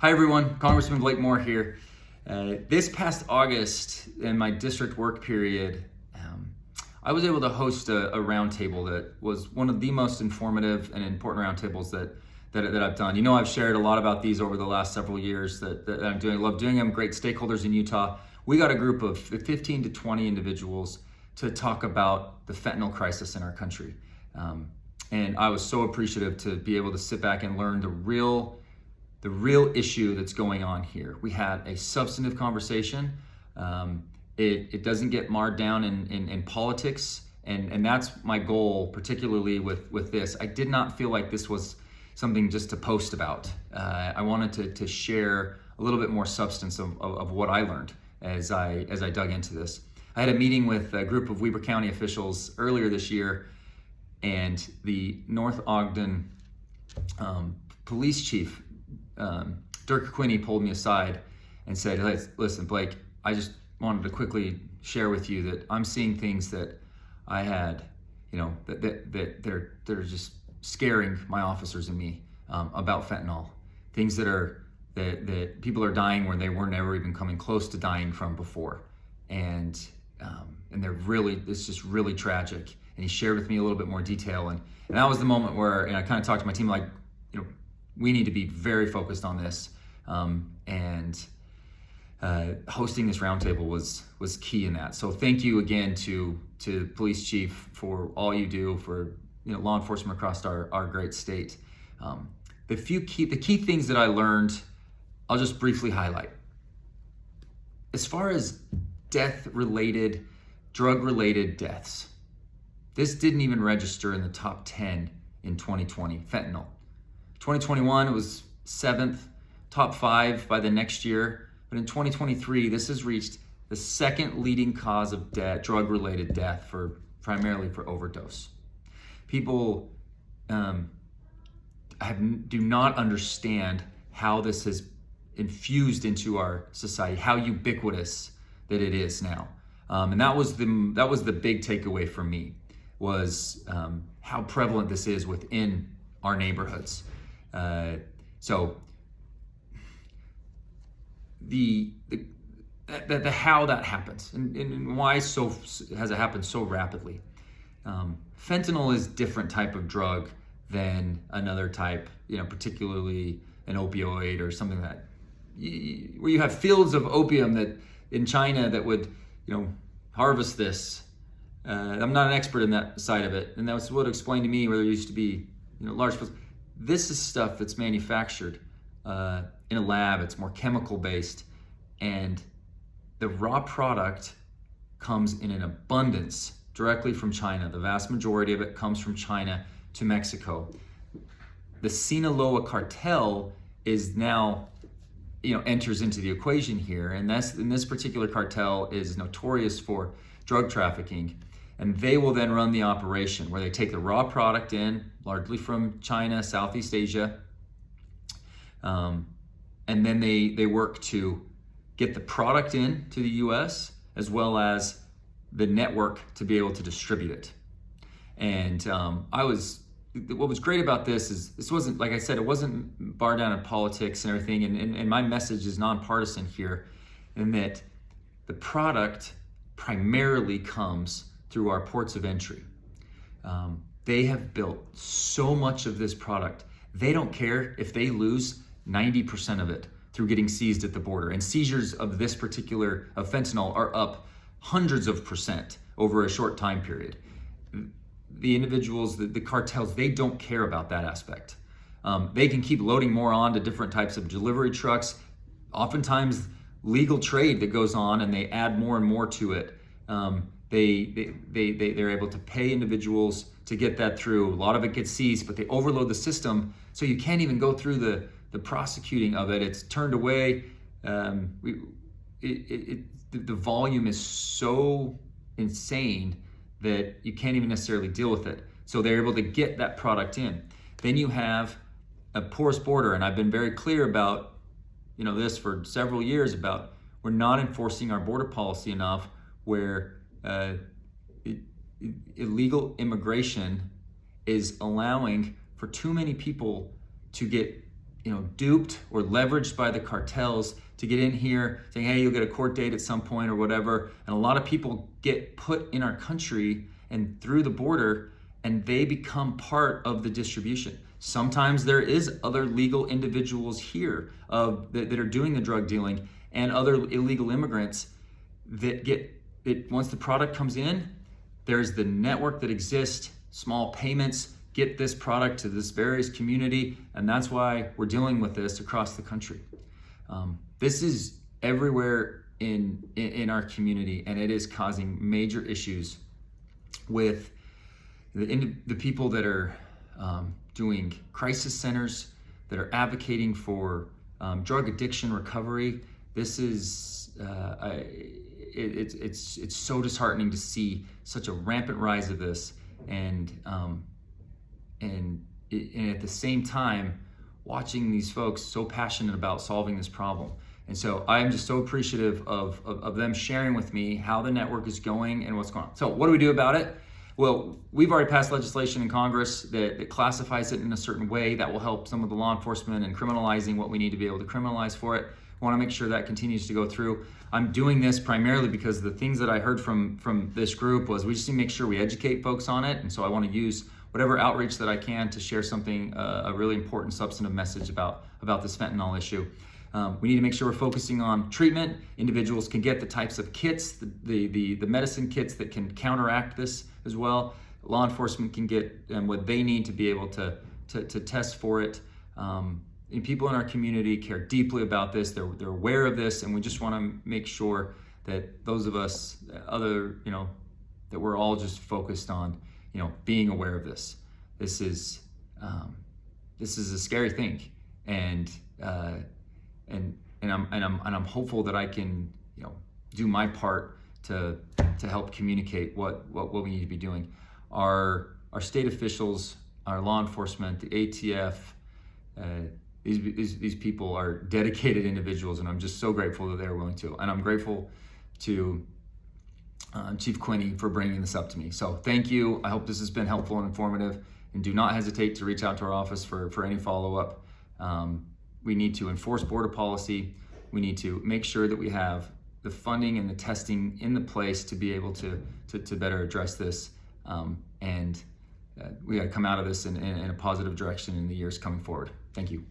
Hi everyone, Congressman Blake Moore here. This past August, in my district work period, I was able to host a roundtable that was one of the most informative and important roundtables that I've done. You know, I've shared a lot about these over the last several years that I'm doing. I love doing them. Great stakeholders in Utah. We got a group of 15 to 20 individuals to talk about the fentanyl crisis in our country. And I was so appreciative to be able to sit back and learn the real issue that's going on here. We had a substantive conversation. It doesn't get marred down in politics, and that's my goal, particularly with this. I did not feel like this was something just to post about. I wanted to share a little bit more substance of what I learned as I dug into this. I had a meeting with a group of Weber County officials earlier this year, and the North Ogden police chief, Dirk Quinney, pulled me aside and said, "Hey, listen, Blake, I just wanted to quickly share with you that I'm seeing things that I had, that they're just scaring my officers and me about fentanyl. Things that people are dying where they were never even coming close to dying from before, and it's just really tragic." And he shared with me a little bit more detail, and that was the moment where I kind of talked to my team like, we need to be very focused on this, and hosting this roundtable was key in that. So thank you again to Police Chief for all you do for law enforcement across our great state. The key things that I learned, I'll just briefly highlight. As far as drug-related deaths, this didn't even register in the top 10 in 2020, fentanyl. 2021, it was 7th, top 5 by the next year. But in 2023, this has reached the second leading cause of drug-related death primarily for overdose. People do not understand how this has infused into our society, how ubiquitous that it is now. And that was the big takeaway for me, was how prevalent this is within our neighborhoods. So the how that happens and why has it happened so rapidly. Fentanyl is a different type of drug than another type, particularly an opioid or something where you have fields of opium that in China that would, harvest this. I'm not an expert in that side of it, and that's what explained to me where there used to be, large fields. This is stuff that's manufactured in a lab. It's more chemical based, and the raw product comes in an abundance directly from China. The vast majority of it comes from China to Mexico. The Sinaloa cartel is now, enters into the equation here, and this particular cartel is notorious for drug trafficking. And they will then run the operation where they take the raw product in, largely from China, Southeast Asia, and then they work to get the product in to the U.S. as well as the network to be able to distribute it. And what was great about this is this wasn't, like I said, it wasn't barred down in politics and everything. And my message is nonpartisan here, in that the product primarily comes through our ports of entry. They have built so much of this product. They don't care if they lose 90% of it through getting seized at the border. And seizures of this particular fentanyl are up hundreds of percent over a short time period. The individuals, the cartels, they don't care about that aspect. They can keep loading more on to different types of delivery trucks. Oftentimes legal trade that goes on, and they add more and more to it. They're able to pay individuals to get that through. A lot of it gets seized, but they overload the system, so you can't even go through the prosecuting of it. It's turned away. The volume is so insane that you can't even necessarily deal with it. So they're able to get that product in. Then you have a porous border, and I've been very clear about this for several years, about we're not enforcing our border policy enough, where illegal immigration is allowing for too many people to get duped or leveraged by the cartels to get in here saying, hey, you'll get a court date at some point or whatever. And a lot of people get put in our country and through the border, and they become part of the distribution. Sometimes there is other legal individuals here that are doing the drug dealing, and other illegal immigrants that get it. Once the product comes in, there's the network that exists, small payments, get this product to this various community, and that's why we're dealing with this across the country. This is everywhere in our community, and it is causing major issues with the people that are doing crisis centers, that are advocating for drug addiction recovery. This is it's so disheartening to see such a rampant rise of this, and at the same time watching these folks so passionate about solving this problem. And so I'm just so appreciative of them sharing with me how the network is going and what's going on. So what do we do about it? Well, we've already passed legislation in Congress that classifies it in a certain way that will help some of the law enforcement in criminalizing what we need to be able to criminalize for it. I want to make sure that continues to go through. I'm doing this primarily because the things that I heard from this group was we just need to make sure we educate folks on it. And so I want to use whatever outreach that I can to share something, a really important substantive message about this fentanyl issue. We need to make sure we're focusing on treatment. Individuals can get the types of kits, the medicine kits that can counteract this as well. Law enforcement can get what they need to be able to test for it. And people in our community care deeply about this. They're aware of this, and we just want to make sure that those of us, that we're all just focused on, being aware of this. This is a scary thing, and I'm hopeful that I can, do my part to help communicate what we need to be doing. Our state officials, our law enforcement, the ATF, these people are dedicated individuals, and I'm just so grateful that they're willing to. And I'm grateful to Chief Quinney for bringing this up to me. So thank you. I hope this has been helpful and informative. And do not hesitate to reach out to our office for any follow-up. We need to enforce border policy. We need to make sure that we have the funding and the testing in the place to be able to better address this. We got to come out of this in a positive direction in the years coming forward. Thank you.